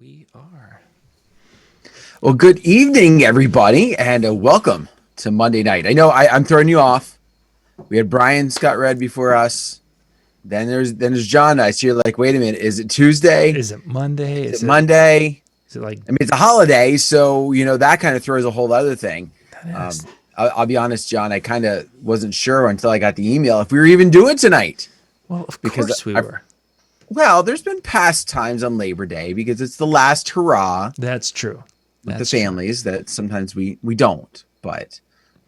We are. Well, good evening, everybody, and welcome to Monday night. I know I'm throwing you off. We had Brian Scott Red before us. Then there's John. I see you're like, wait a minute, is it Tuesday? Is it Monday? Is it Monday? Is it like I mean, it's a holiday, so that kind of throws a whole other thing. that is? I'll be honest, John. I kind of wasn't sure until I got the email if we were even doing tonight. Well, of Because course we were. Well, there's been past times on Labor Day because it's the last hurrah That's true. with That's the families that sometimes we don't. But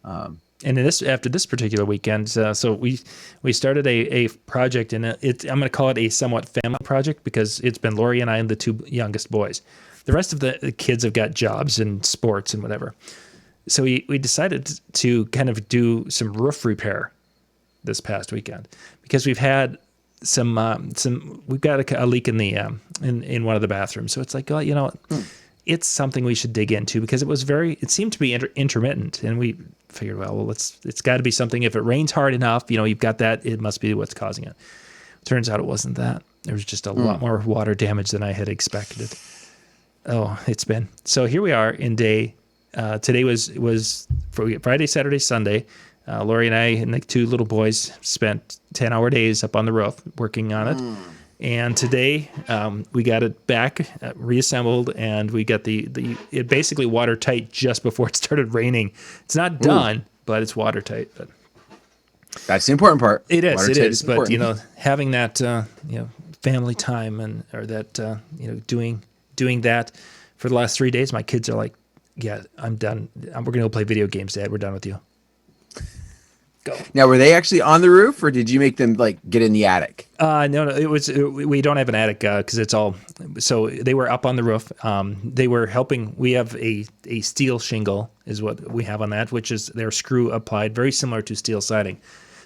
And after this particular weekend, so we started a project, and I'm going to call it a somewhat family project because it's been Lori and I and the two youngest boys. The rest of the kids have got jobs and sports and whatever. So we decided to kind of do some roof repair this past weekend because we've had we've got a leak in the in one of the bathrooms. So it's like, well, it's something we should dig into because it seemed to be intermittent, and we figured, well, it's got to be something. If it rains hard enough, you've got that, it must be what's causing it. Turns out it wasn't that. There was just a lot more water damage than I had expected. Oh, it's been. So here we are in day. Today was Friday, Saturday, Sunday. Lori and I and the two little boys spent 10-hour days up on the roof working on it. And today we got it back reassembled, and we got it basically watertight just before it started raining. It's not done, but it's watertight. But that's the important part. It is. Watertight It is. But important. having that family time or that doing that for the last 3 days, my kids are like, yeah, I'm done. We're gonna go play video games, Dad. We're done with you. Go. Now, were they actually on the roof, or did you make them get in the attic? No. We don't have an attic because it's all. So they were up on the roof. They were helping. We have a steel shingle is what we have on that, which is their screw applied, very similar to steel siding.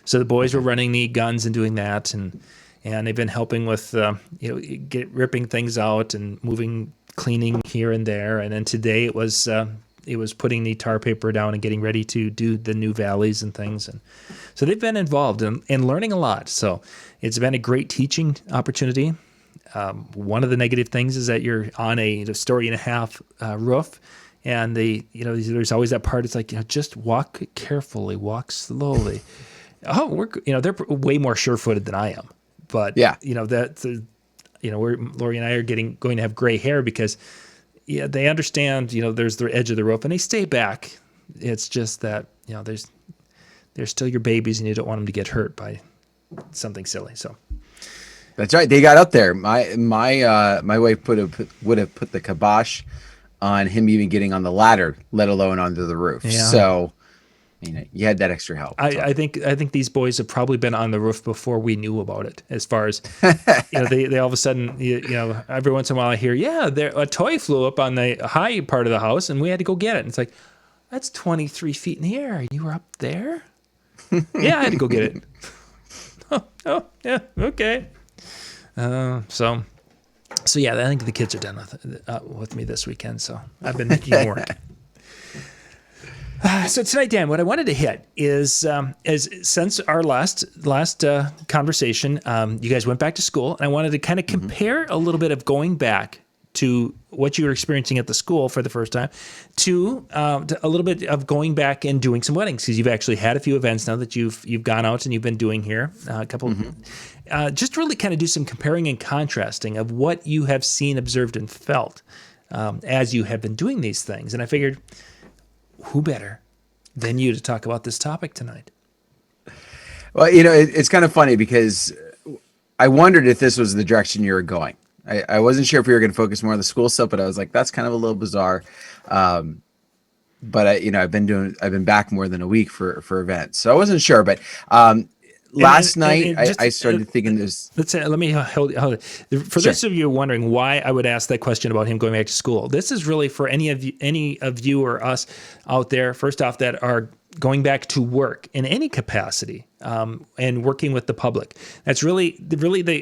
So the boys were running the guns and doing that, and they've been helping with ripping things out and moving, cleaning here and there. And then today it was putting the tar paper down and getting ready to do the new valleys and things. And so they've been involved and learning a lot. So it's been a great teaching opportunity. One of the negative things is that you're on a story and a half roof, and there's always that part. It's like, just walk carefully, walk slowly. Oh, they're way more sure-footed than I am. But yeah, Lori and I are going to have gray hair because they understand, there's the edge of the roof and they stay back. It's just that, they're still your babies and you don't want them to get hurt by something silly. So that's right. They got up there. My wife would have put the kibosh on him even getting on the ladder, let alone onto the roof. Yeah. So, you had that extra help. I think these boys have probably been on the roof before we knew about it. As far as they all of a sudden, every once in a while I hear, a toy flew up on the high part of the house and we had to go get it. And it's like, that's 23 feet in the air. And you were up there? Yeah, I had to go get it. oh, yeah, okay. So yeah, I think the kids are done with me this weekend. So I've been making work. So tonight, Dan, what I wanted to hit is since our last conversation, you guys went back to school, and I wanted to kind of compare a little bit of going back to what you were experiencing at the school for the first time to a little bit of going back and doing some weddings, because you've actually had a few events now that you've gone out and you've been doing here, a couple. Just really kind of do some comparing and contrasting of what you have seen, observed, and felt as you have been doing these things. And I figured, who better than you to talk about this topic tonight? Well, it's kind of funny because I wondered if this was the direction you were going. I wasn't sure if we were going to focus more on the school stuff, but I was like, that's kind of a little bizarre. But I've been back more than a week for events, so I wasn't sure. But last night I started thinking this. Let me hold it. For those of you wondering why I would ask that question about him going back to school, this is really for any of you or us out there, first off, that are going back to work in any capacity and working with the public. That's really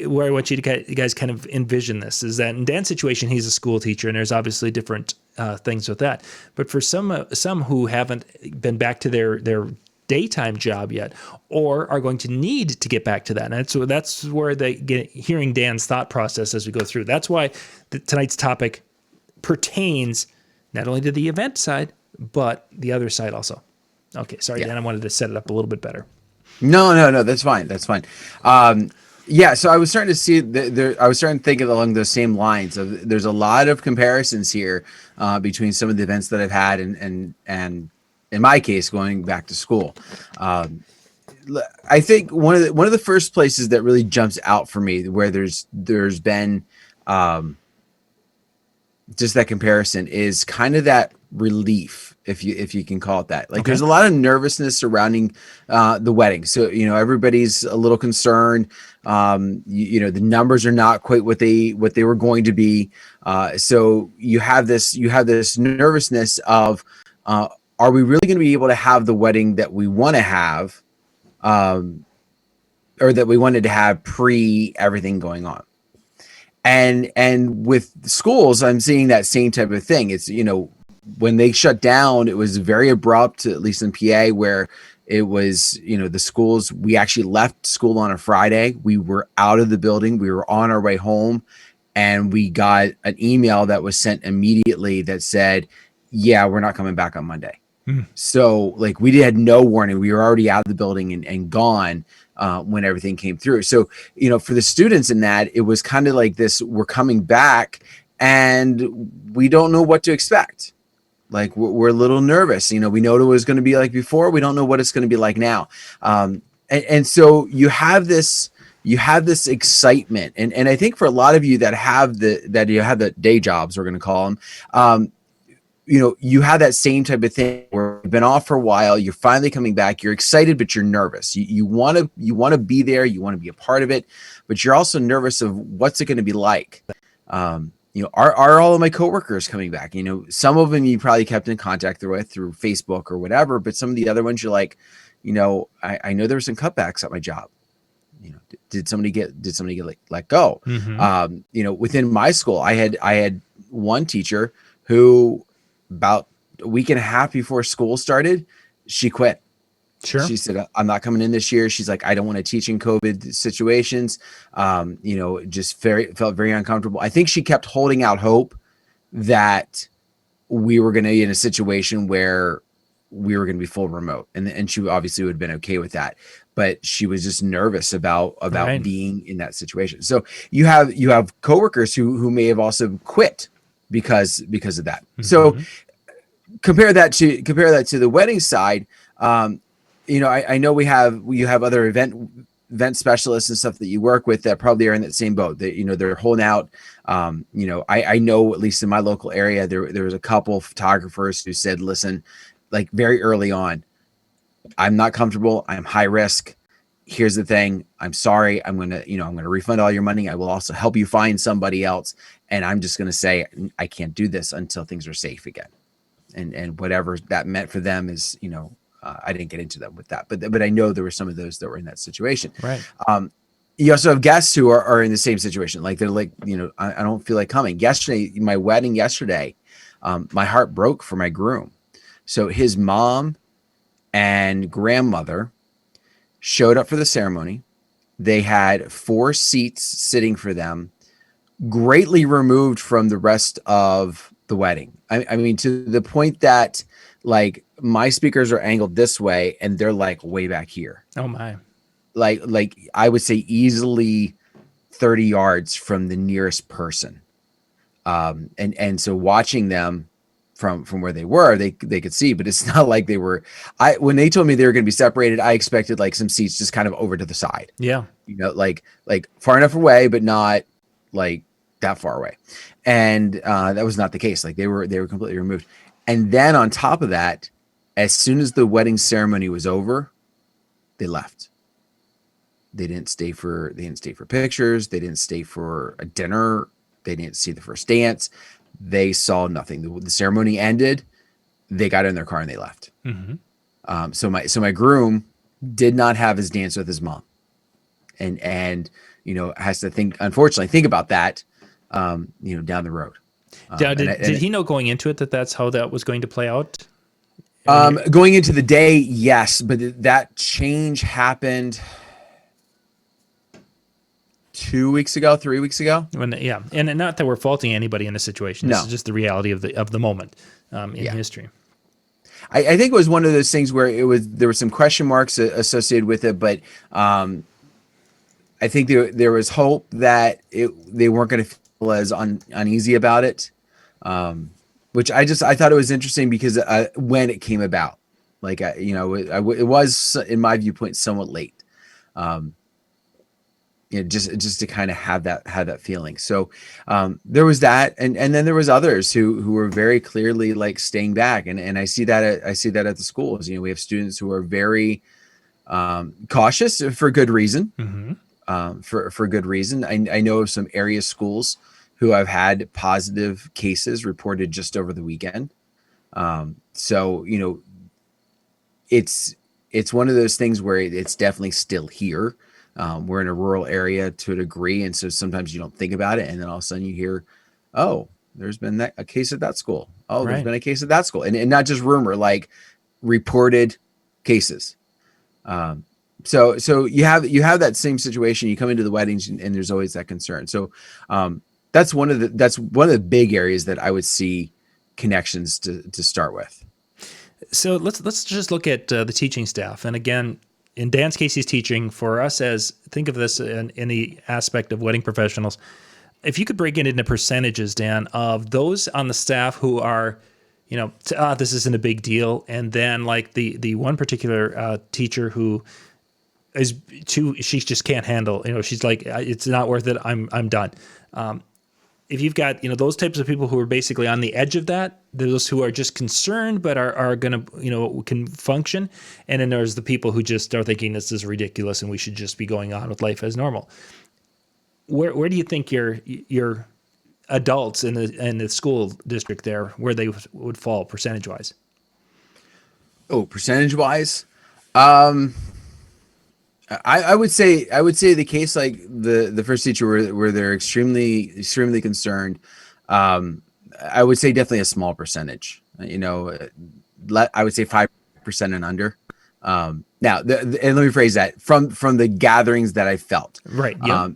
where I want you guys kind of envision this, is that in Dan's situation, he's a school teacher, and there's obviously different things with that. But for some who haven't been back to their daytime job yet, or are going to need to get back to that. And that's where they get hearing Dan's thought process as we go through. That's why tonight's topic pertains not only to the event side, but the other side also. Okay, sorry, Yeah. Dan, I wanted to set it up a little bit better. No. That's fine. That's fine. Yeah. So I was starting to see I was starting to think along those same lines of there's a lot of comparisons here between some of the events that I've had and in my case going back to school. I think one of the first places that really jumps out for me where there's been just that comparison is kind of that relief, if you can call it that. Like Okay. there's a lot of nervousness surrounding the wedding, so everybody's a little concerned. The numbers are not quite what they were going to be. So you have this nervousness of are we really going to be able to have the wedding that we want to have, or that we wanted to have pre everything going on? And with schools, I'm seeing that same type of thing. It's, when they shut down, it was very abrupt, at least in PA, where it was, the schools, we actually left school on a Friday. We were out of the building. We were on our way home, and we got an email that was sent immediately that said, yeah, we're not coming back on Monday. So like we had no warning. We were already out of the building and gone when everything came through. So, for the students in that, it was kind of like this, we're coming back and we don't know what to expect. Like we're a little nervous. We know what it was going to be like before. We don't know what it's going to be like now. And so you have this excitement. And I think for a lot of you that have the day jobs, we're going to call them, you have that same type of thing where you've been off for a while, you're finally coming back, you're excited, but you're nervous. You want to be there, you want to be a part of it, but you're also nervous of what's it going to be like. Are all of my coworkers coming back? Some of them you probably kept in contact with through Facebook or whatever, but some of the other ones you're like, I know there were some cutbacks at my job. Did somebody get let go? Within my school, I had one teacher who, about a week and a half before school started, she quit. Sure. She said, I'm not coming in this year. She's like, I don't want to teach in COVID situations. Just felt very uncomfortable. I think she kept holding out hope that we were going to be in a situation where we were going to be full remote. And she obviously would have been okay with that, but she was just nervous about Right. being in that situation. So you have coworkers who may have also quit because of that. So compare that to the wedding side. I know you have other event specialists and stuff that you work with that probably are in that same boat. They're holding out. I know, at least in my local area, there was a couple of photographers who said, listen, like very early on, I'm not comfortable. I'm high risk. Here's the thing. I'm sorry. I'm going to refund all your money. I will also help you find somebody else. And I'm just going to say, I can't do this until things are safe again. And whatever that meant for them is, I didn't get into them with that, but I know there were some of those that were in that situation. Right. You also have guests who are in the same situation. Like they're like, I don't feel like coming. Yesterday, my wedding yesterday, my heart broke for my groom. So his mom and grandmother showed up for the ceremony. They had 4 seats sitting for them, greatly removed from the rest of the wedding. I mean, to the point that like my speakers are angled this way and they're like way back here. Oh my. Like I would say easily 30 yards from the nearest person. And so watching them from where they were, they could see, but it's not like they were, when they told me they were going to be separated, I expected like some seats just kind of over to the side. Yeah. Like far enough away, but not like that far away. And that was not the case. Like they were completely removed. And then on top of that, as soon as the wedding ceremony was over, they left. They didn't stay for pictures. They didn't stay for a dinner. They didn't see the first dance. They saw nothing. The ceremony ended. They got in their car and they left. So my groom did not have his dance with his mom, and has to unfortunately think about that, down the road. Did he know going into it that that's how that was going to play out? Going into the day, yes, but that change happened 2 weeks ago, 3 weeks ago. Yeah, and not that we're faulting anybody in this situation. This is No. just the reality of the moment in Yeah. history. I think it was one of those things where there were some question marks associated with it, but I think there was hope that they weren't going to feel as uneasy about it, which I thought it was interesting because when it came about, like it was in my viewpoint somewhat late, just to kind of have that feeling. So there was that, and then there was others who were very clearly like staying back, and I see that at the schools. We have students who are very cautious for good reason. Mm-hmm. For good reason. I know of some area schools who have had positive cases reported just over the weekend. So it's one of those things where it's definitely still here. We're in a rural area to a degree, and so sometimes you don't think about it, and then all of a sudden you hear, "Oh, there's been a case at that school. Oh, there's Right. been a case at that school," and not just rumor, like reported cases. So you have that same situation. You come into the weddings, and there's always that concern. So that's one of the big areas that I would see connections to start with. So let's just look at the teaching staff. And again, in Dan's case, he's teaching. For us, as think of this in the aspect of wedding professionals, if you could break it into percentages, Dan, of those on the staff who are, this isn't a big deal, and then like the one particular teacher who is she just can't handle. She's like, it's not worth it. I'm done. If you've got those types of people who are basically on the edge of that, those who are just concerned but are going to can function, and then there's the people who just are thinking this is ridiculous and we should just be going on with life as normal. Where do you think your adults in the school district there, where they would fall percentage wise? Oh, percentage wise, I would say the case like the first teacher where they're extremely concerned. I would say definitely a small percentage. I would say 5% and under. Now, and let me phrase that from the gatherings that I felt, Right. Yeah.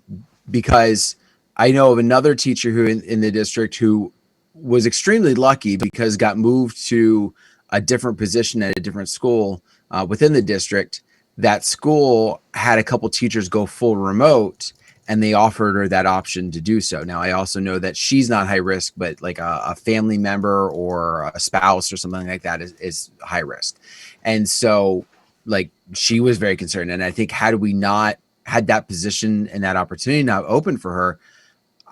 because I know of another teacher who in the district who was extremely lucky because got moved to a different position at a different school within the district. That school had a couple teachers go full remote, and they offered her that option to do so. Now, I also know that she's not high risk, but like a family member or a spouse or something like that is high risk. And so like she was very concerned. And I think had we not had that position and that opportunity not open for her,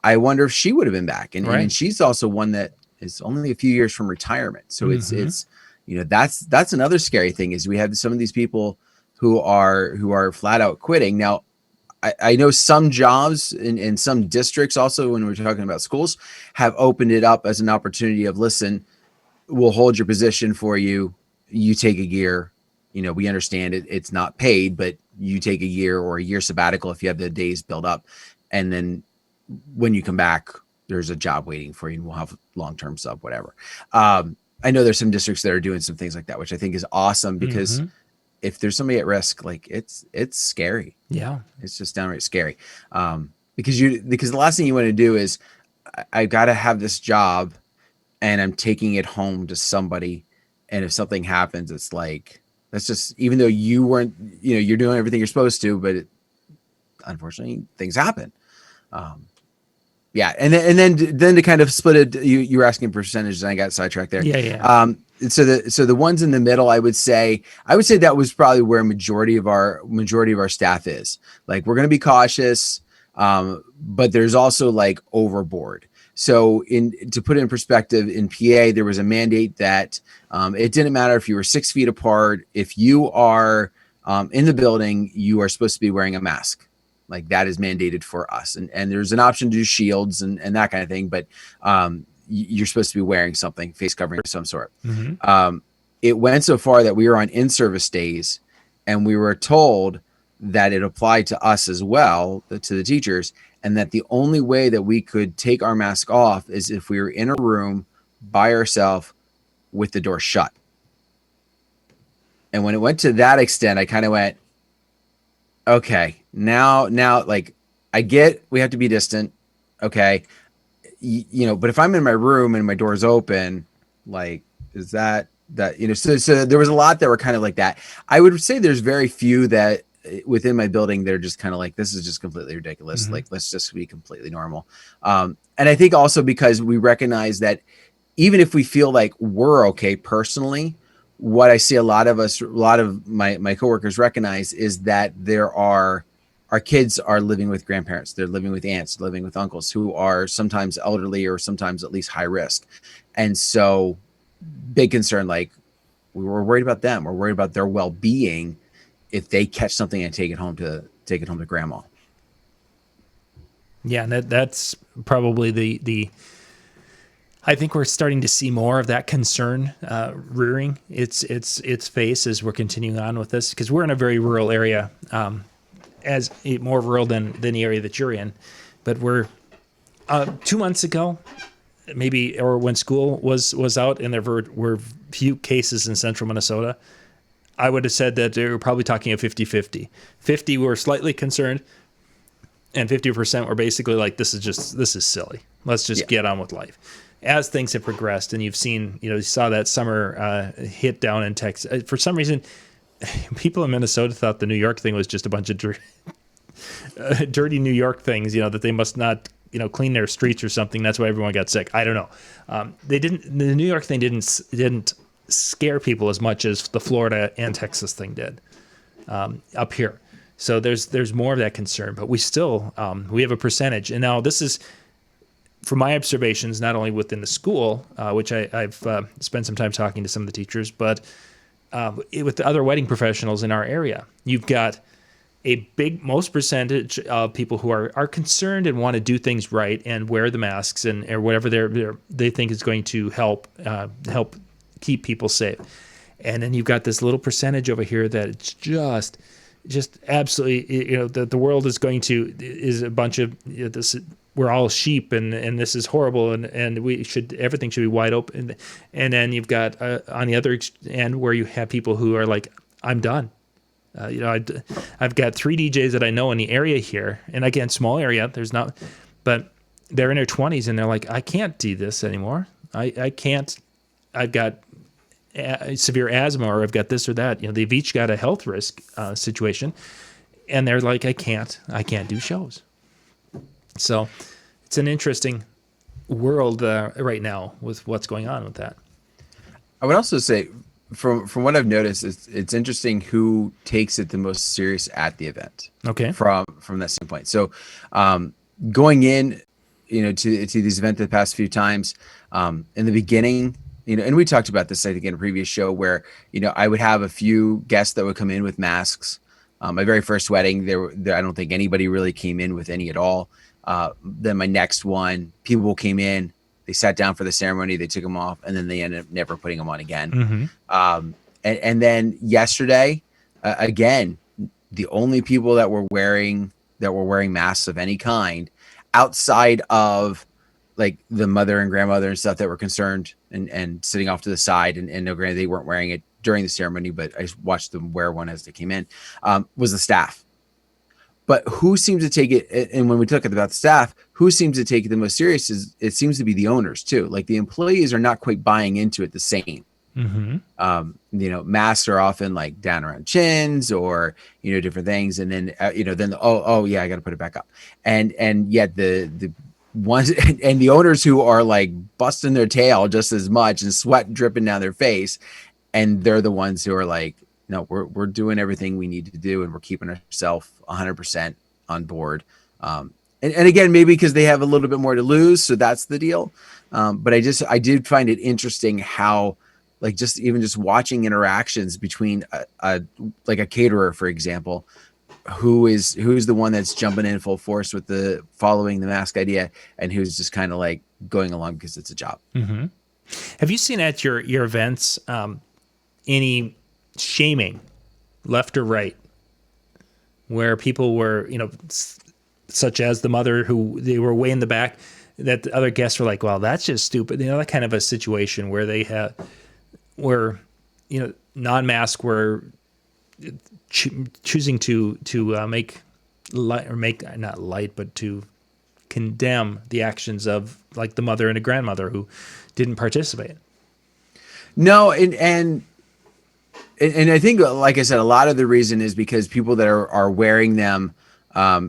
I wonder if she would have been back. And she's also one that is only a few years from retirement. So it's that's another scary thing is we have some of these people who are flat out quitting. Now, I know some jobs in some districts also, when we're talking about schools, have opened it up as an opportunity of, listen, we'll hold your position for you. You take a year. We understand it's not paid, but you take a year or a year sabbatical if you have the days built up. And then when you come back, there's a job waiting for you and we'll have long-term sub, whatever. I know there's some districts that are doing some things like that, which I think is awesome because if there's somebody at risk, like it's scary. Yeah. It's just downright scary. Because the last thing you want to do is I got to have this job and I'm taking it home to somebody. And if something happens, it's like, that's just, even though you weren't, you're doing everything you're supposed to, but unfortunately things happen. Yeah. And then to kind of split it, you were asking percentages and I got sidetracked there. Yeah. So the ones in the middle, I would say that was probably where majority of our staff is. Like, we're going to be cautious, but there's also like overboard. So to put it in perspective, in PA, there was a mandate that it didn't matter if you were 6 feet apart. If you are in the building, you are supposed to be wearing a mask. Like, that is mandated for us. And there's an option to do shields and that kind of thing. But you're supposed to be wearing something, face covering of some sort. It went so far that we were on in-service days and we were told that it applied to us as well, to the teachers, and that the only way that we could take our mask off is if we were in a room by ourselves with the door shut. And when it went to that extent, I kind of went, okay, now like I get we have to be distant. Okay. But if I'm in my room and my door's open, like, is so there was a lot that were kind of like that. I would say there's very few that within my building, they're just kind of like, this is just completely ridiculous. Mm-hmm. Like, let's just be completely normal. And I think also because we recognize that even if we feel like we're okay personally, what I see a lot of my coworkers recognize is that our kids are living with grandparents, they're living with aunts, living with uncles who are sometimes elderly or sometimes at least high risk. And so big concern, like we were worried about them. We're worried about their well-being if they catch something and take it home to grandma. Yeah, and that's probably the. I think we're starting to see more of that concern rearing its face as we're continuing on with this, because we're in a very rural area, as more rural than the area that you're in, but we're 2 months ago, maybe, or when school was out and there were few cases in central Minnesota, I would have said that they were probably talking a 50-50. 50 were slightly concerned, and 50% were basically like, this is silly. Let's just get on with life. As things have progressed, and you've seen, you saw that summer hit down in Texas. For some reason, people in Minnesota thought the New York thing was just a bunch of dirty New York things, that they must not, clean their streets or something. That's why everyone got sick. I don't know. The New York thing didn't scare people as much as the Florida and Texas thing did up here. So there's more of that concern, but we still we have a percentage. And now this is, from my observations, not only within the school, which I've spent some time talking to some of the teachers, but with the other wedding professionals in our area. You've got most percentage of people who are concerned and want to do things right and wear the masks or whatever they think is going to help keep people safe. And then you've got this little percentage over here that it's just absolutely, the world is a bunch of this. We're all sheep, and this is horrible, and everything should be wide open. And then you've got on the other end where you have people who are like, I'm done. I've got 3 DJs that I know in the area here, and again, small area. There's not, but they're in their 20s, and they're like, I can't do this anymore. I can't. I've got severe asthma, or I've got this or that. They've each got a health risk situation, and they're like, I can't do shows. So it's an interesting world right now with what's going on with that. I would also say, from what I've noticed, it's interesting who takes it the most serious at the event. Okay. From that standpoint. So, going in, to these events the past few times, in the beginning, and we talked about this, I think, in a previous show where, I would have a few guests that would come in with masks. My very first wedding, I don't think anybody really came in with any at all. Then my next one, people came in, they sat down for the ceremony, they took them off, and then they ended up never putting them on again. Mm-hmm. And then yesterday, again, the only people that were wearing masks of any kind, outside of like the mother and grandmother and stuff that were concerned and sitting off to the side, and no, granted, they weren't wearing it during the ceremony, but I watched them wear one as they came in, was the staff. But who seems to take it, and when we talk about the staff, who seems to take it the most serious is, it seems to be the owners too. Like, the employees are not quite buying into it the same. Mm-hmm. Masks are often like down around chins or, different things. And then, oh yeah, I got to put it back up. And yet the ones and the owners who are like busting their tail just as much and sweat dripping down their face. And they're the ones who are like, no, we're doing everything we need to do, and we're keeping ourselves 100% on board. And again, maybe because they have a little bit more to lose, so that's the deal. But I did find it interesting how, like, just watching interactions between a caterer, for example, who's the one that's jumping in full force with the following the mask idea, and who's just kind of like going along because it's a job. Mm-hmm. Have you seen at your events any shaming, left or right, where people were, such as the mother who they were way in the back, that the other guests were like, well, that's just stupid. That kind of a situation where they non-mask were choosing to make make not light, but to condemn the actions of like the mother and a grandmother who didn't participate. No, and I think, like I said, a lot of the reason is because people that are wearing them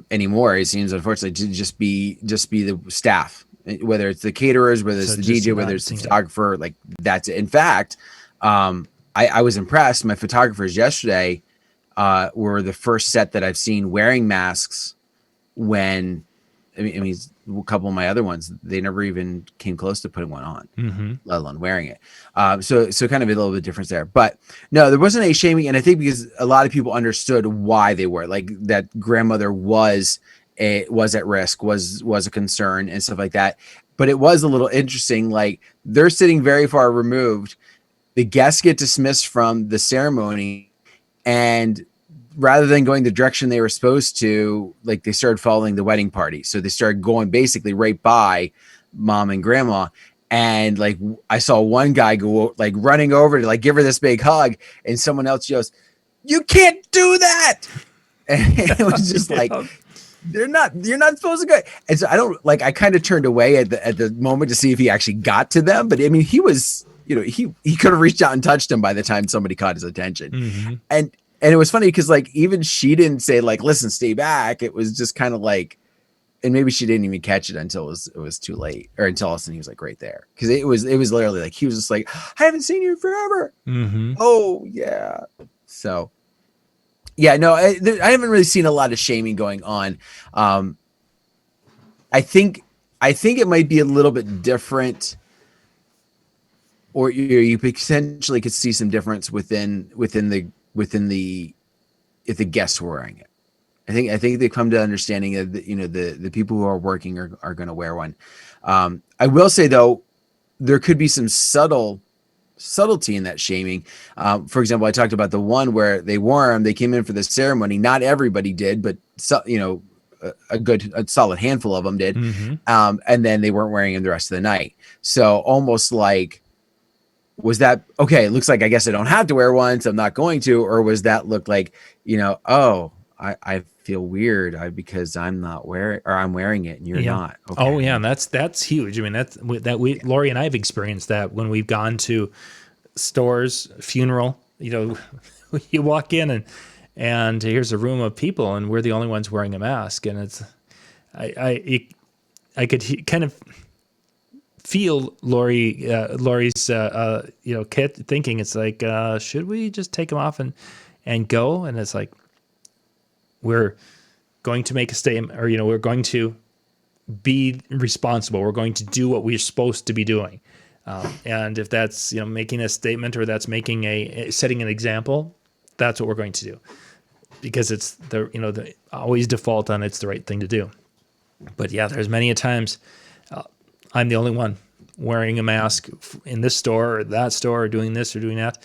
anymore, it seems unfortunately to just be the staff, whether it's the caterers, whether it's So the just DJ, whether not it's the seeing it. photographer, like that's it. In fact, I was impressed. My photographers yesterday were the first set that I've seen wearing masks when, I mean, a couple of my other ones, they never even came close to putting one on, let alone wearing it. So kind of a little bit difference there. But no, there wasn't any shaming. And I think because a lot of people understood why they were, like that grandmother was at risk, was a concern and stuff like that. But it was a little interesting. Like they're sitting very far removed. The guests get dismissed from the ceremony, and rather than going the direction they were supposed to, like they started following the wedding party. So they started going basically right by mom and grandma. And like, I saw one guy go like running over to like give her this big hug, and someone else yells, "You can't do that." And it was just like, you're not supposed to go. And so I kind of turned away at the moment to see if he actually got to them. But I mean, he was, he could have reached out and touched him by the time somebody caught his attention. And it was funny because like even she didn't say like, "Listen, stay back." It was just kind of like, and maybe she didn't even catch it until it was too late, or until all of a sudden he was like right there, because it was literally like he was just like, "I haven't seen you forever." Oh yeah. So yeah, no, I haven't really seen a lot of shaming going on. I think it might be a little bit different, or you potentially could see some difference within the if the guests were wearing it. I think they come to understanding that the people who are working are going to wear one. I will say though, there could be some subtlety in that shaming. For example, I talked about the one where they wore them. They came in for the ceremony. Not everybody did, but a solid handful of them did. And then they weren't wearing them the rest of the night. So almost like, was that okay? It looks like I guess I don't have to wear one, so I'm not going to. Or was that look like, oh, I feel weird because I'm not wearing, or I'm wearing it and you're not. Okay. Oh yeah, and that's huge. I mean, Lori and I have experienced that when we've gone to stores, funeral. You walk in and here's a room of people, and we're the only ones wearing a mask, and it's I could kind of feel Lori's kid thinking, it's like, should we just take them off and go? And it's like, we're going to make a statement, or we're going to be responsible. We're going to do what we're supposed to be doing, and if that's making a statement, or that's making setting an example, that's what we're going to do, because it's the always default on it's the right thing to do. But yeah, there's many a times I'm the only one wearing a mask in this store or that store, or doing this or doing that.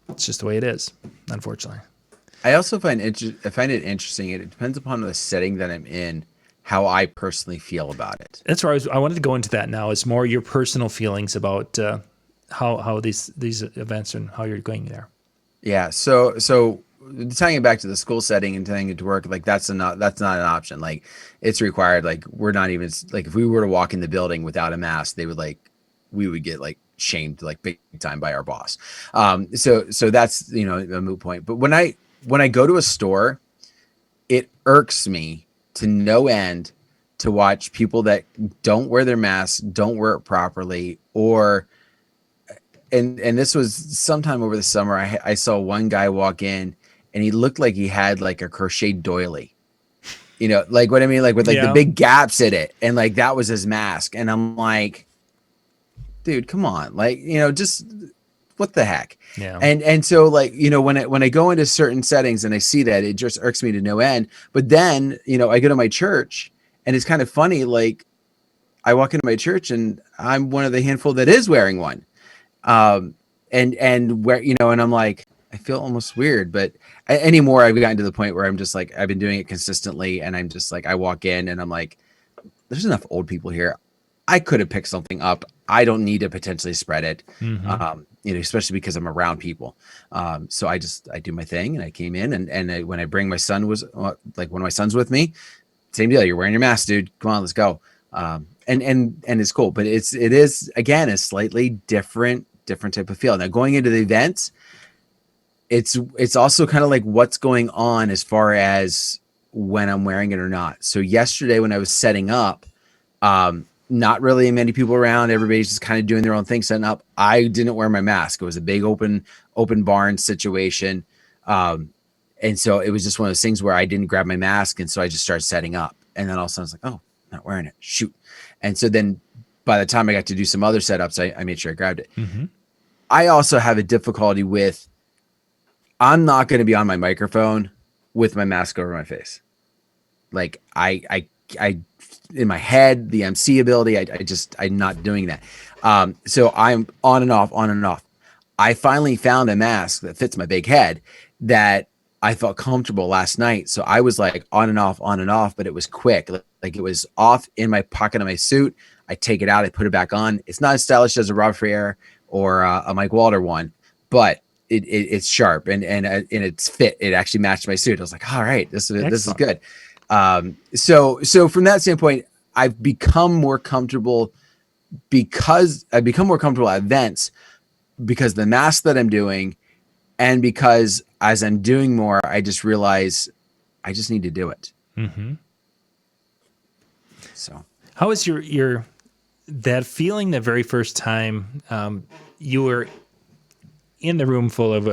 It's just the way it is, unfortunately. I also find it interesting. It depends upon the setting that I'm in, how I personally feel about it. That's where I wanted to go into that now. It's more your personal feelings about how these events and how you're going there. Yeah. So tying it back to the school setting and tying it to work, like that's not an option. Like it's required. Like we're not even, like if we were to walk in the building without a mask, we would get like shamed like big time by our boss. So that's, a moot point. But when I go to a store, it irks me to no end to watch people that don't wear their masks, don't wear it properly, or and this was sometime over the summer. I saw one guy walk in and he looked like he had like a crocheted doily, like what I mean, like with like the big gaps in it, and like that was his mask. And I'm like, dude, come on, like just what the heck. Yeah. And so like when I go into certain settings and I see that, it just irks me to no end. But then I go to my church, and it's kind of funny. Like I walk into my church and I'm one of the handful that is wearing one. And where and I'm like, I feel almost weird. But anymore, I've gotten to the point where I'm just like, I've been doing it consistently, and I'm just like, I walk in and I'm like, there's enough old people here. I could have picked something up. I don't need to potentially spread it. especially because I'm around people. So I do my thing, and I came in, and when I bring my son like one of my sons with me, same deal. You're wearing your mask, dude. Come on, let's go. And it's cool, but it is again a slightly different type of feel. Now going into the event, it's also kind of like what's going on as far as when I'm wearing it or not. So yesterday when I was setting up, not really many people around. Everybody's just kind of doing their own thing, setting up. I didn't wear my mask. It was a big open barn situation. And so it was just one of those things where I didn't grab my mask. And so I just started setting up. And then all of a sudden I was like, oh, I'm not wearing it. Shoot. And so then by the time I got to do some other setups, I made sure I grabbed it. Mm-hmm. I also have a difficulty with, I'm not going to be on my microphone with my mask over my face. Like I in my head, the MC ability, I'm not doing that. So I'm on and off. I finally found a mask that fits my big head that I felt comfortable last night. So I was like on and off, but it was quick. Like it was off in my pocket of my suit. I take it out, I put it back on. It's not as stylish as a Rob Freire or a Mike Walter one, but it's sharp and it's fit. It actually matched my suit. I was like, all right, this is good. So from that standpoint, I've become more comfortable because at events because the mask that I'm doing, and because as I'm doing more, I just realize I just need to do it. Mm-hmm. So how was your that feeling the very first time you were in the room full of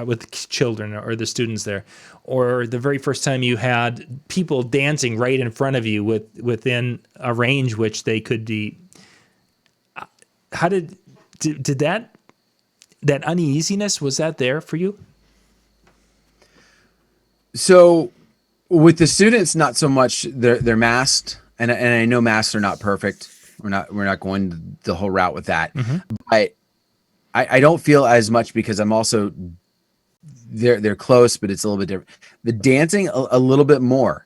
with children or the students there, or the very first time you had people dancing right in front of you within a range which they could be? How did that uneasiness, was that there for you? So with the students, not so much. They're masked, and I know masks are not perfect. We're not going the whole route with that, Mm-hmm. but I don't feel as much because I'm also they're close, but it's a little bit different. The dancing a little bit more,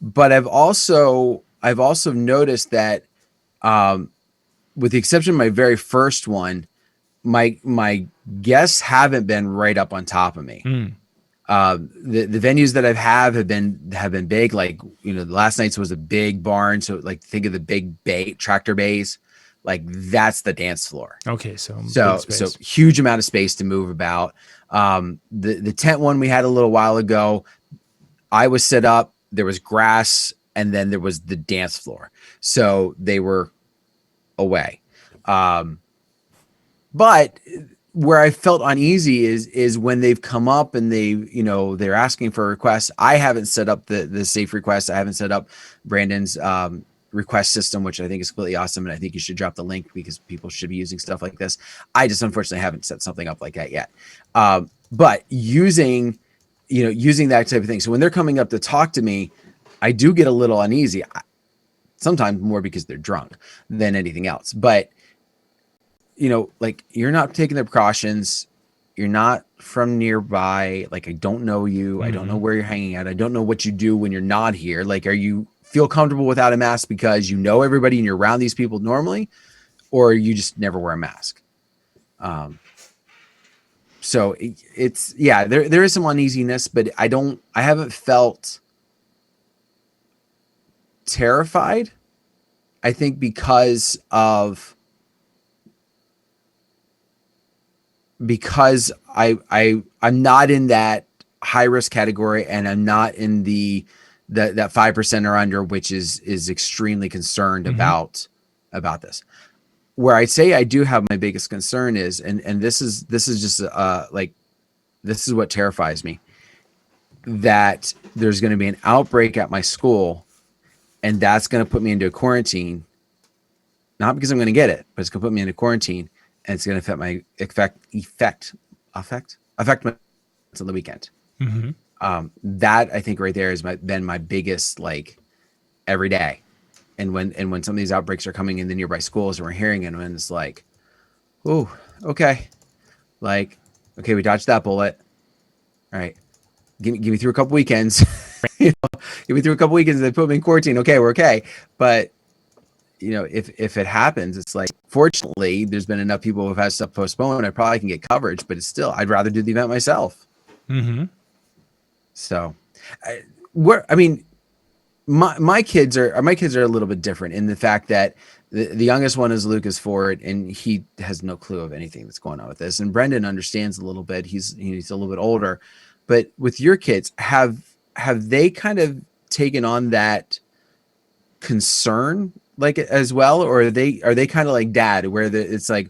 but I've also noticed that, with the exception of my very first one, my guests haven't been right up on top of me. Mm. The venues that have been big. Like, the last night's was a big barn. So like think of the big tractor bays, like that's the dance floor. Okay. So huge amount of space to move about. The tent one we had a little while ago, I was set up, there was grass, and then there was the dance floor. So they were away. But where I felt uneasy is when they've come up and they're asking for requests. I haven't set up the safe request. I haven't set up Brandon's request system, which I think is completely awesome. And I think you should drop the link because people should be using stuff like this. I just unfortunately haven't set something up like that yet. But using that type of thing. So when they're coming up to talk to me, I do get a little uneasy. Sometimes more because they're drunk than anything else. But like, you're not taking the precautions. You're not from nearby. Like, I don't know you. Mm-hmm. I don't know where you're hanging out. I don't know what you do when you're not here. Like, are you feel comfortable without a mask because you know everybody and you're around these people normally, or you just never wear a mask? So it's there is some uneasiness, but I haven't felt terrified. I think because I'm not in that high risk category, and I'm not in that 5% or under, which is extremely concerned about this. Where I'd say I do have my biggest concern is, and this is just this is what terrifies me, that there's going to be an outbreak at my school, and that's going to put me into a quarantine, not because I'm going to get it, but it's going to put me into quarantine. And it's going to affect my on the weekend. Mm-hmm. That I think right there has been my biggest, like, every day. And when some of these outbreaks are coming in the nearby schools and we're hearing it, and it's like, oh, okay, we dodged that bullet. All right, give me through a couple weekends. Give me through a couple weekends. And they put me in quarantine. Okay, we're okay, but if it happens, it's like, fortunately, there's been enough people who've had stuff postponed. I probably can get coverage, but it's still, I'd rather do the event myself. Mm-hmm. So, I mean, my kids are a little bit different in the fact that the youngest one is Lucas Ford, and he has no clue of anything that's going on with this. And Brendan understands a little bit. He's a little bit older, but with your kids, have they kind of taken on that concern like as well, or are they kind of like dad, where it's like,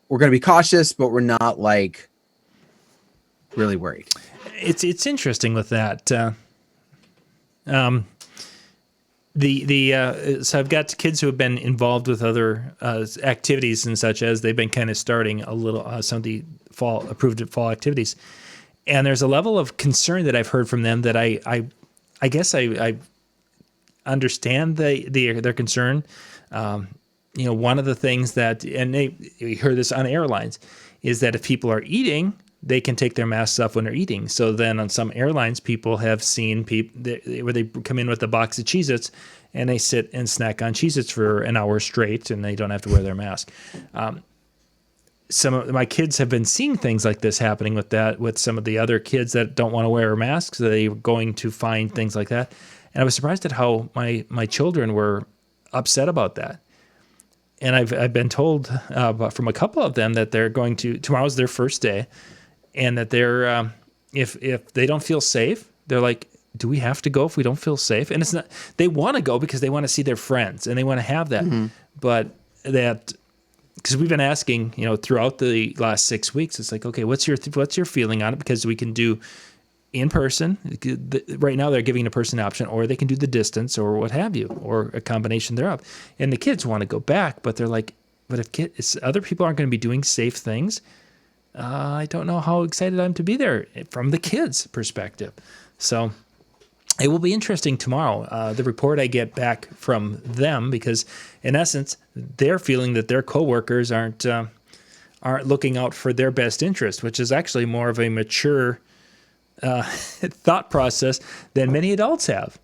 we're going to be cautious, but we're not like really worried? It's interesting with that. So I've got kids who have been involved with other activities and such, as they've been kind of starting a little some of the approved fall activities, and there's a level of concern that I've heard from them that I guess I understand their concern. One of the things that, and you heard this on airlines, is that if people are eating, they can take their masks off when they're eating. So then on some airlines, people have seen people where they come in with a box of Cheez-Its and they sit and snack on Cheez-Its for an hour straight, and they don't have to wear their mask. Some of my kids have been seeing things like this happening with some of the other kids that don't want to wear masks. They're going to find things like that. And I was surprised at how my children were upset about that. And I've been told from a couple of them that they're going to, tomorrow's their first day, and that they're if they don't feel safe, they're like, do we have to go if we don't feel safe? And it's not, they want to go because they want to see their friends and they want to have that. Mm-hmm. But that, because we've been asking, throughout the last 6 weeks, it's like, okay, what's your feeling on it? Because we can do in person. Right now they're giving a person option, or they can do the distance or what have you, or a combination thereof. And the kids want to go back, but they're like, but if other people aren't going to be doing safe things, I don't know how excited I'm to be there from the kids' perspective. So it will be interesting tomorrow, the report I get back from them, because in essence, they're feeling that their coworkers aren't looking out for their best interest, which is actually more of a mature thought process than many adults have.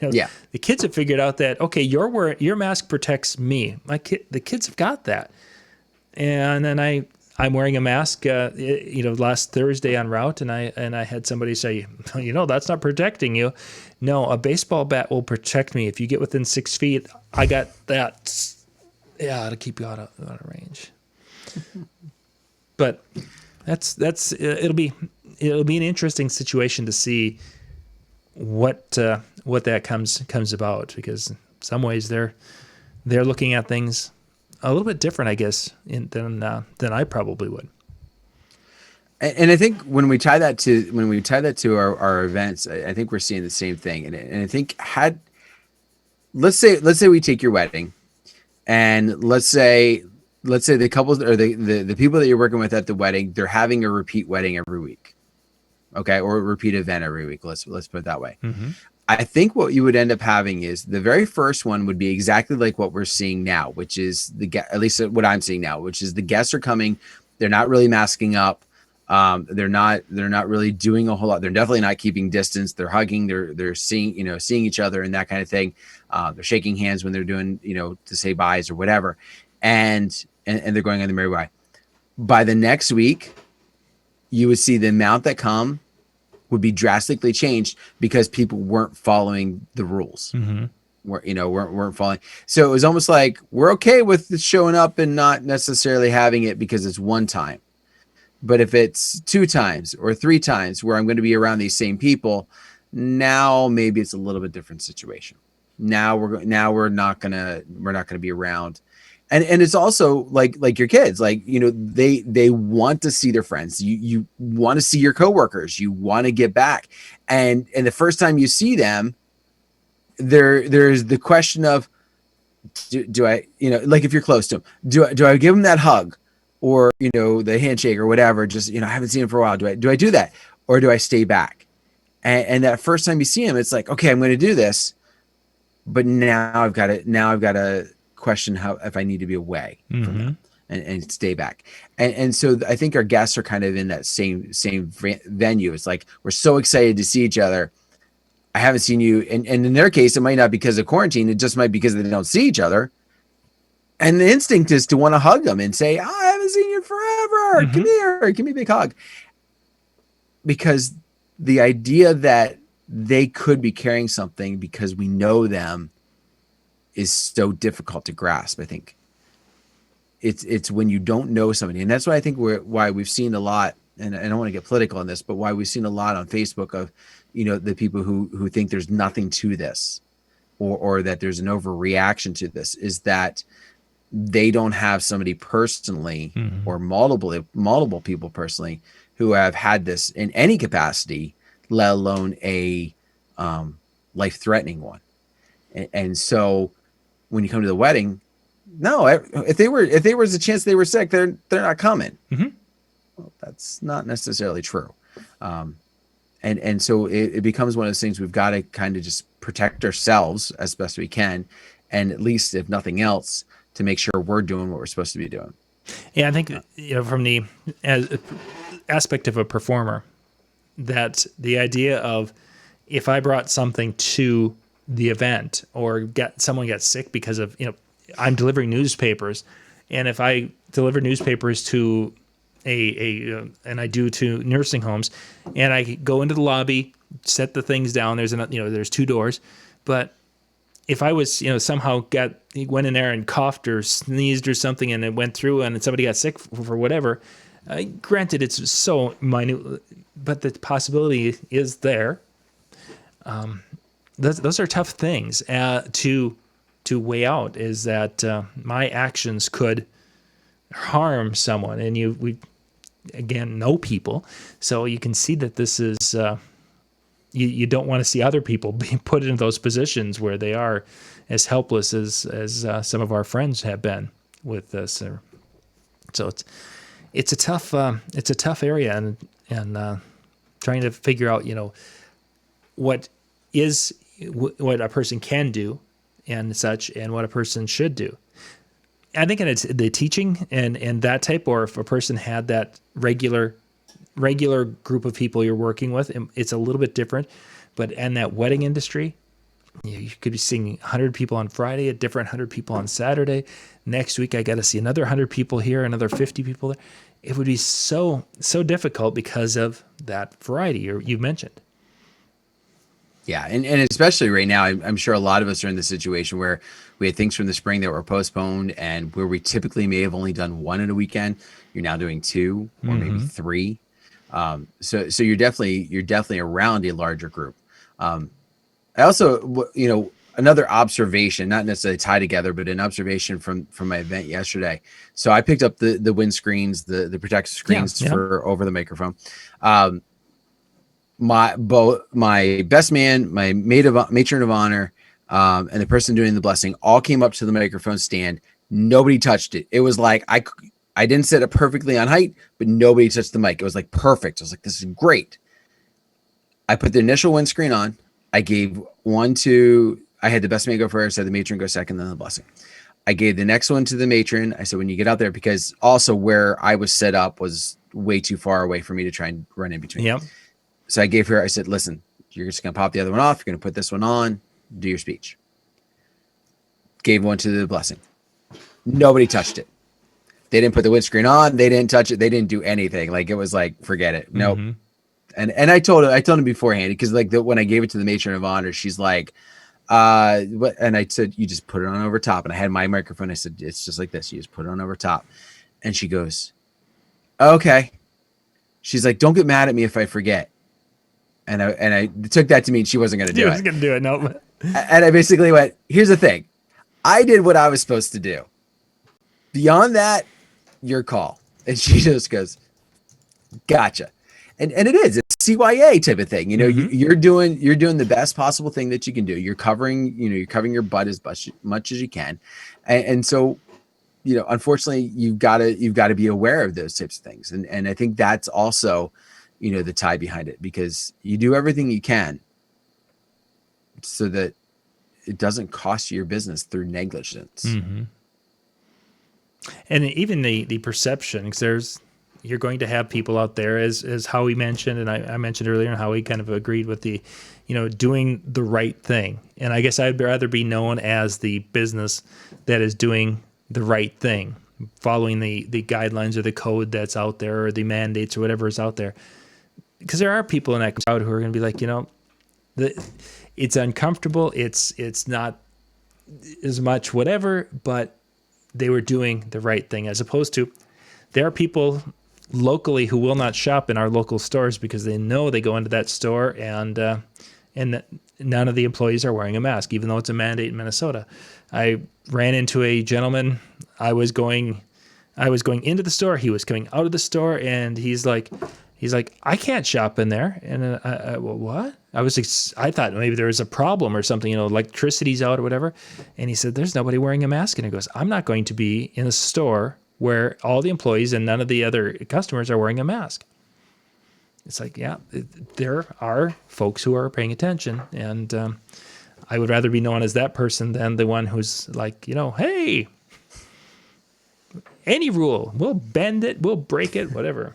Yeah. The kids have figured out that, okay, your mask protects me. The kids have got that. And then I'm wearing a mask, last Thursday en route, and I had somebody say, that's not protecting you. No, a baseball bat will protect me. If you get within 6 feet, I got that. Yeah, to keep you out of range. But that's it'll be an interesting situation to see what that comes about, because in some ways they're looking at things a little bit different, I guess, than I probably would. And I think when we tie that to our events, I think we're seeing the same thing. And I think let's say we take your wedding, and let's say the couples or the people that you're working with at the wedding, they're having a repeat wedding every week, okay, or a repeat event every week. Let's put it that way. Mm-hmm. I think what you would end up having is the very first one would be exactly like what we're seeing now, which is at least what I'm seeing now, which is the guests are coming. They're not really masking up. They're not really doing a whole lot. They're definitely not keeping distance. They're hugging. They're seeing each other and that kind of thing. They're shaking hands when they're doing, to say byes or whatever. And they're going on the merry way. By the next week, you would see the amount that come would be drastically changed because people weren't following the rules. Mm-hmm. weren't following. So it was almost like, we're okay with showing up and not necessarily having it because it's one time. But if it's 2 times or 3 times where I'm going to be around these same people, now maybe it's a little bit different situation. Now we're not gonna be around. And it's also like your kids, they want to see their friends. You want to see your coworkers. You want to get back. And the first time you see them, there's the question of, do I, if you're close to them, do I give them that hug or, the handshake or whatever? Just, I haven't seen them for a while. Do I do that, or do I stay back? And that first time you see them, it's like, okay, I'm going to do this, but now I've got to question if I need to be away from them and stay back. And so I think our guests are kind of in that same venue. It's like, we're so excited to see each other. I haven't seen you. And in their case, it might not be because of quarantine. It just might be because they don't see each other. And the instinct is to want to hug them and say, I haven't seen you forever. Come Mm-hmm. here. Give me a big hug. Because the idea that they could be carrying something because we know them is so difficult to grasp. I think it's when you don't know somebody. And that's why I think why we've seen a lot, and I don't want to get political on this, but why we've seen a lot on Facebook of, the people who think there's nothing to this, or that there's an overreaction to this, is that they don't have somebody personally, Mm-hmm. or multiple people personally, who have had this in any capacity, let alone a life-threatening one. And so when you come to the wedding, no, if there was a chance they were sick, they're not coming. Mm-hmm. Well, that's not necessarily true. And so it becomes one of those things we've got to kind of just protect ourselves as best we can, and at least, if nothing else, to make sure we're doing what we're supposed to be doing. Yeah, I think from the aspect of a performer, that the idea of, if I brought something to the event, or someone got sick because of, I'm delivering newspapers, and if I deliver newspapers to and I do to nursing homes, and I go into the lobby, set the things down. There's 2 doors, but if I was, somehow went in there and coughed or sneezed or something, and it went through, and somebody got sick for whatever, granted, it's so minute, but the possibility is there. Those are tough things to weigh out. Is that my actions could harm someone, and we again know people, so you can see that this is. You don't want to see other people being put in those positions where they are as helpless as some of our friends have been with this. So it's a tough area, and trying to figure out what a person can do and such, and what a person should do. I think in the teaching and that type, or if a person had that regular group of people you're working with, it's a little bit different. But in that wedding industry, you could be seeing 100 people on Friday, a different 100 people on Saturday. Next week, I got to see another 100 people here, another 50 people there. It would be so difficult because of that variety you mentioned. Yeah, and especially right now, I'm sure a lot of us are in the situation where we had things from the spring that were postponed, and where we typically may have only done one in a weekend, you're now doing 2 or maybe 3. So you're definitely around a larger group. I also, another observation, not necessarily tied together, but an observation from my event yesterday. So I picked up the windscreens, the protective screens for over the microphone. My best man, my matron of honor, and the person doing the blessing all came up to the microphone stand. Nobody touched it. It was like I didn't set it perfectly on height, but nobody touched the mic. It was like perfect. I was like, this is great. I put the initial windscreen on. I gave I had the best man go first, I had the matron go second, then the blessing. I gave the next one to the matron. I said, when you get out there, because also where I was set up was way too far away for me to try and run in between. Yep. So I said, listen, you're just going to pop the other one off. You're going to put this one on, do your speech. Gave one to the blessing. Nobody touched it. They didn't put the windscreen on. They didn't touch it. They didn't do anything. Like, it was like, forget it. Nope. Mm-hmm. And I told him beforehand, because when I gave it to the matron of honor, she's like, what? And I said, you just put it on over top. And I had my microphone. I said, it's just like this. You just put it on over top. And she goes, okay. She's like, don't get mad at me if I forget. And I took that to mean she wasn't going to do it. She wasn't going to do it. No. And I basically went, here's the thing. I did what I was supposed to do. Beyond that, your call. And she just goes, gotcha. And it is. It's CYA type of thing. You're doing the best possible thing that you can do. You're covering your butt as much as you can. And so, unfortunately, you've got to be aware of those types of things. And I think that's also, the tie behind it, because you do everything you can so that it doesn't cost you your business through negligence. Mm-hmm. And even the perception, because you're going to have people out there, as Howie mentioned, and I mentioned earlier, and Howie kind of agreed with the, doing the right thing. And I guess I'd rather be known as the business that is doing the right thing, following the guidelines or the code that's out there or the mandates or whatever is out there. Because there are people in that crowd who are going to be like, it's uncomfortable. It's not as much whatever, but they were doing the right thing, as opposed to there are people locally who will not shop in our local stores because they know they go into that store and none of the employees are wearing a mask, even though it's a mandate in Minnesota. I ran into a gentleman. I was going into the store. He was coming out of the store, and he's like, I can't shop in there. And well, what? I thought maybe there was a problem or something, electricity's out or whatever. And he said, there's nobody wearing a mask. And he goes, I'm not going to be in a store where all the employees and none of the other customers are wearing a mask. It's like, yeah, there are folks who are paying attention. And I would rather be known as that person than the one who's like, hey, any rule, we'll bend it, we'll break it, whatever.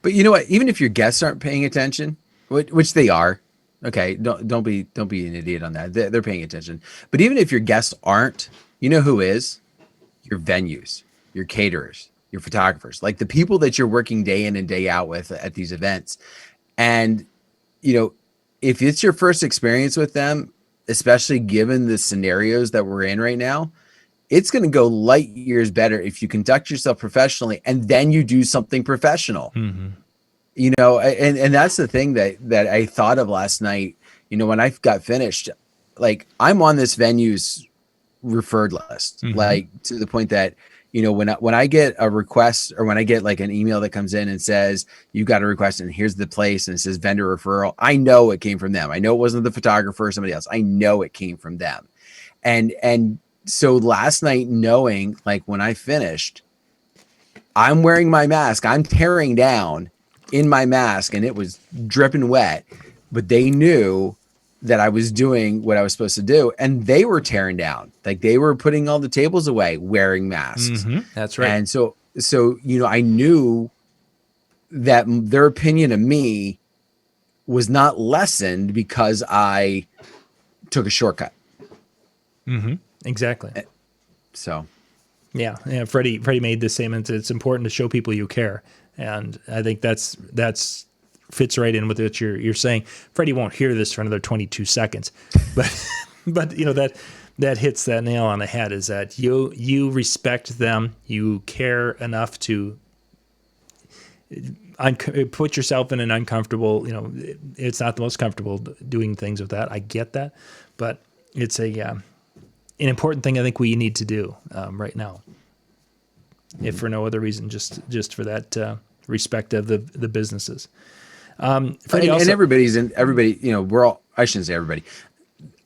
But you know what? Even if your guests aren't paying attention, which they are, okay, don't be an idiot on that. They're paying attention. But even if your guests aren't, you know who is? Your venues, your caterers, your photographers, like the people that you're working day in and day out with at these events. And if it's your first experience with them, especially given the scenarios that we're in right now, it's going to go light years better if you conduct yourself professionally and then you do something professional. Mm-hmm. And that's the thing that I thought of last night. When I got finished, like I'm on this venue's referred list, mm-hmm. like to the point that when I get a request or when I get like an email that comes in and says you got a request and here's the place and it says vendor referral, I know it came from them. I know it wasn't the photographer or somebody else. I know it came from them. And so last night, knowing like when I finished, I'm wearing my mask, I'm tearing down in my mask and it was dripping wet, but they knew that I was doing what I was supposed to do. And they were tearing down, like they were putting all the tables away, wearing masks. Mm-hmm. That's right. And so, I knew that their opinion of me was not lessened because I took a shortcut. Mm-hmm. Exactly. So, yeah. Freddie made the statement. It's important to show people you care, and I think that's fits right in with what you're saying. Freddie won't hear this for another 22 seconds, but that hits that nail on the head. Is that you respect them, you care enough to put yourself in an uncomfortable. It's not the most comfortable doing things with that. I get that, but it's an important thing I think we need to do right now, if for no other reason, just for that respect of the businesses. And everybody, we're all, I shouldn't say everybody,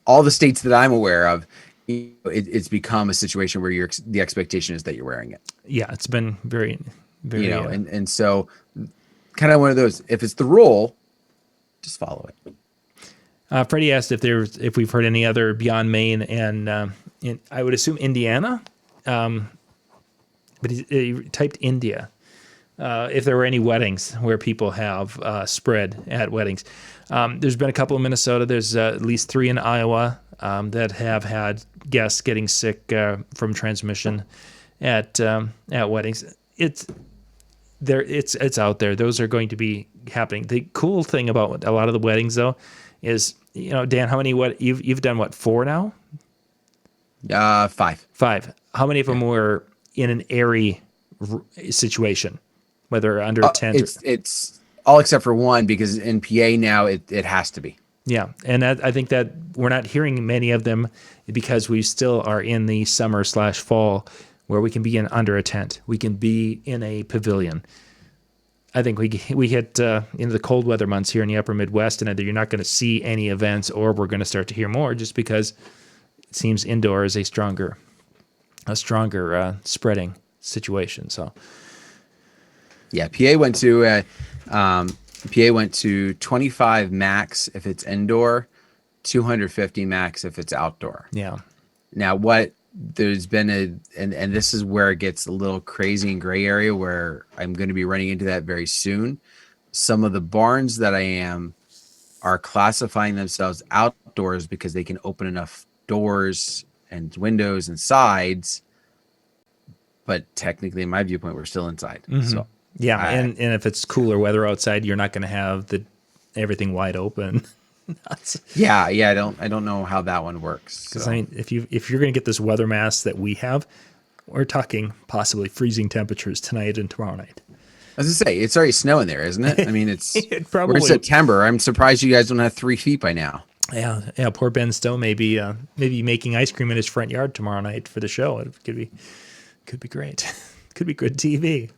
all the states that I'm aware of, it's become a situation where the expectation is that you're wearing it. Yeah, it's been very, very, and so kind of one of those, if it's the rule, just follow it. Freddie asked if we've heard any other beyond Maine and I would assume Indiana, but he typed India. If there were any weddings where people have spread at weddings. There's been a couple in Minnesota. There's at least 3 in Iowa that have had guests getting sick from transmission at weddings. It's out there. Those are going to be happening. The cool thing about a lot of the weddings, though, is Dan, how many you've done 4 now? 5. 5. How many of them were in an airy situation? Whether under a tent, it's all except for one, because in PA now it has to be. Yeah, and I think that we're not hearing many of them because we still are in the summer/fall where we can be under a tent, we can be in a pavilion. I think we hit into the cold weather months here in the upper Midwest, and either you're not going to see any events, or we're going to start to hear more, just because it seems indoor is a stronger spreading situation. So. Yeah, PA went to 25 max if it's indoor, 250 max if it's outdoor. Yeah. Now, there's been and this is where it gets a little crazy and gray area, where I'm going to be running into that very soon. Some of the barns that are classifying themselves outdoors because they can open enough doors and windows and sides but technically, in my viewpoint, we're still inside. So Yeah, and if it's cooler weather outside, you're not going to have everything wide open. yeah, I don't know how that one works. Because So. I mean, if you're going to get this weather mass that we have, we're talking possibly freezing temperatures tonight and tomorrow night. As I say, it's already snowing there, isn't it? I mean, we're in Probably. September. I'm surprised you guys don't have 3 feet by now. Yeah. Poor Ben Stowe may be making ice cream in his front yard tomorrow night for the show. It could be great. Could be good TV.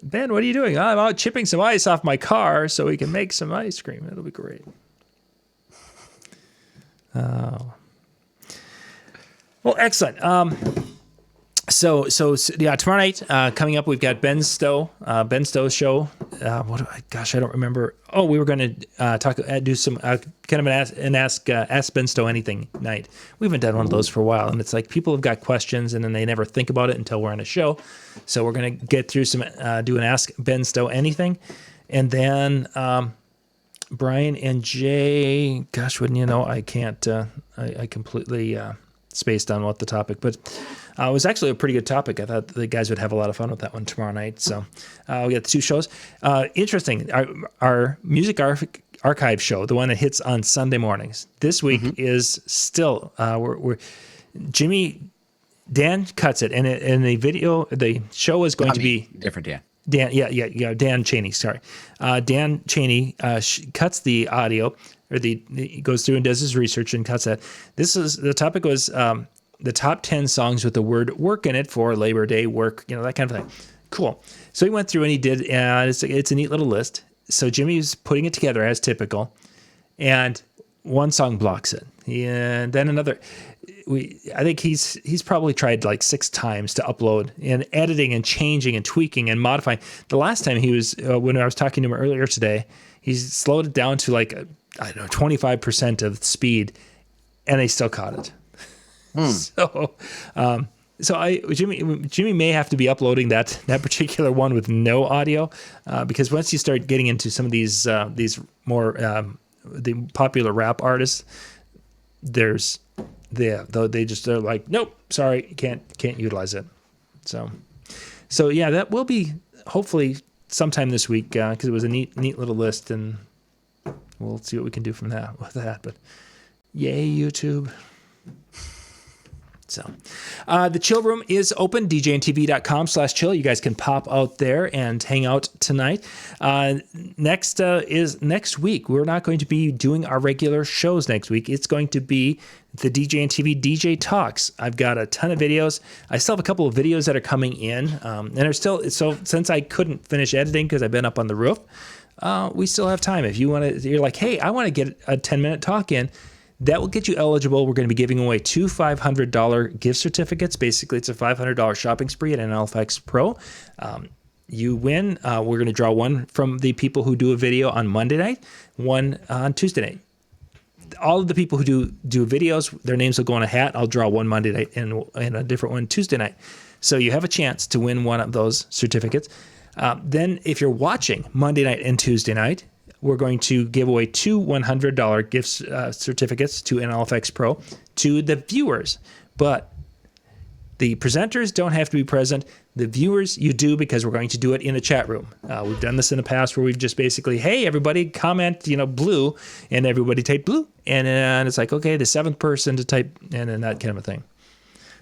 Ben, what are you doing? I'm out chipping some ice off my car so we can make some ice cream. It'll be great. Oh. Well, excellent. So yeah, tomorrow night coming up, we've got Ben Stowe's show. I don't remember. Oh, we were going to do some kind of an ask Ben Stowe anything night. We haven't done one of those for a while, and it's like people have got questions and then they never think about it until we're on a show. So we're going to get through some do an ask Ben Stowe anything, and then Brian and Jay. Gosh, wouldn't you know? I can't. I completely spaced on what the topic, but. It was actually a pretty good topic. I thought the guys would have a lot of fun with that one tomorrow night. So we got the 2 shows. Interesting. Our music archive show, the one that hits on Sunday mornings, this week is still we're Dan cuts it, and the show is going to be different. Dan Cheney. Sorry, Dan Cheney cuts the audio, or he goes through and does his research and cuts that. The topic was. The top 10 songs with the word work in it for Labor Day work, that kind of thing. Cool. So he went through and he did, and it's a neat little list. So Jimmy's putting it together as typical, and one song blocks it. And then another. I think he's probably tried like 6 times to upload, and editing and changing and tweaking and modifying. The last time he was, when I was talking to him earlier today, he's slowed it down to like, 25% of speed, and they still caught it. So Jimmy may have to be uploading that particular one with no audio, because once you start getting into some of these more the popular rap artists, they're like, nope, sorry, you can't utilize it. So yeah, that will be hopefully sometime this week, because it was a neat little list, and we'll see what we can do from that with that. But yay, YouTube. So the chill room is open, djntv.com/chill. You guys can pop out there and hang out tonight. Next week. We're not going to be doing our regular shows next week. It's going to be the DJ and TV DJ Talks. I've got a ton of videos. I still have a couple of videos that are coming in. And are still, so since I couldn't finish editing because I've been up on the roof, we still have time. If you want to, you're like, hey, I want to get a 10-minute talk in. That will get you eligible. We're going to be giving away 2 $500 gift certificates. Basically, it's a $500 shopping spree at NLFX Pro. You win. We're going to draw one from the people who do a video on Monday night, one on Tuesday night. All of the people who do videos, their names will go on a hat. I'll draw one Monday night and a different one Tuesday night. So you have a chance to win one of those certificates. Then if you're watching Monday night and Tuesday night, we're going to give away 2 $100 gift certificates to NLFX Pro to the viewers. But the presenters don't have to be present. The viewers, you do, because we're going to do it in a chat room. We've done this in the past where we've just basically, hey, everybody comment, blue, and everybody type blue. And it's like, okay, the 7th person to type, and then that kind of a thing.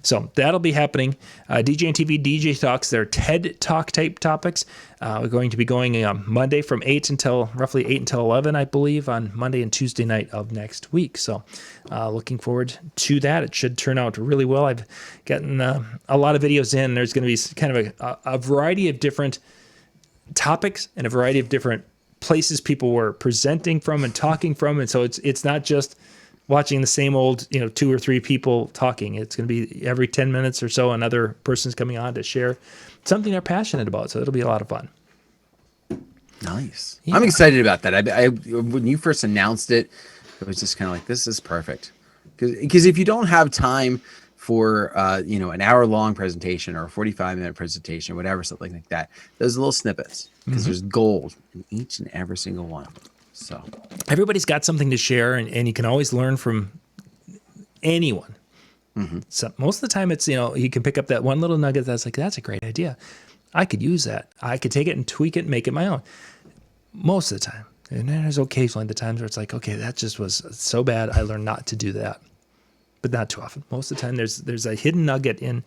So that'll be happening. DJ and TV DJ Talks, they're TED Talk type topics. We're going to be going Monday from roughly 8 until 11, I believe, on Monday and Tuesday night of next week. So looking forward to that. It should turn out really well. I've gotten a lot of videos in. There's going to be kind of a variety of different topics and a variety of different places people were presenting from and talking from. And so it's not just watching the same old, 2 or 3 people talking. It's going to be every 10 minutes or so another person's coming on to share something they're passionate about. So it'll be a lot of fun. Nice. Yeah. I'm excited about that. I when you first announced it, it was just kind of like, this is perfect. Because if you don't have time for an hour-long presentation or a 45-minute presentation, whatever, something like that, those little snippets, because there's gold in each and every single one. So everybody's got something to share, and you can always learn from anyone. So most of the time it's, you can pick up that one little nugget that's like, that's a great idea. I could use that. I could take it and tweak it and make it my own. Most of the time. And then there's occasionally the times where it's like, okay, that just was so bad. I learned not to do that. But not too often. Most of the time there's a hidden nugget in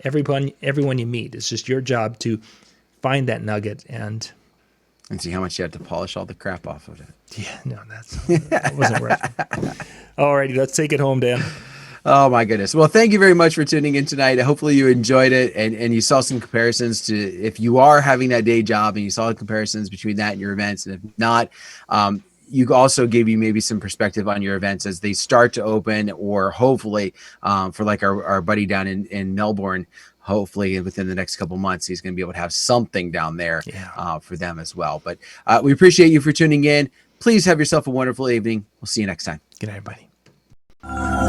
everyone you meet. It's just your job to find that nugget and see how much you have to polish all the crap off of it. yeah, no, that wasn't worth it. All righty, let's take it home, Dan. Oh my goodness. Well, thank you very much for tuning in tonight. Hopefully you enjoyed it and you saw some comparisons to if you are having that day job and you saw the comparisons between that and your events. And if not, you also gave you maybe some perspective on your events as they start to open, or hopefully for like our buddy down in Melbourne, hopefully within the next couple months, he's going to be able to have something down there for them as well. But we appreciate you for tuning in. Please have yourself a wonderful evening. We'll see you next time. Good night, everybody.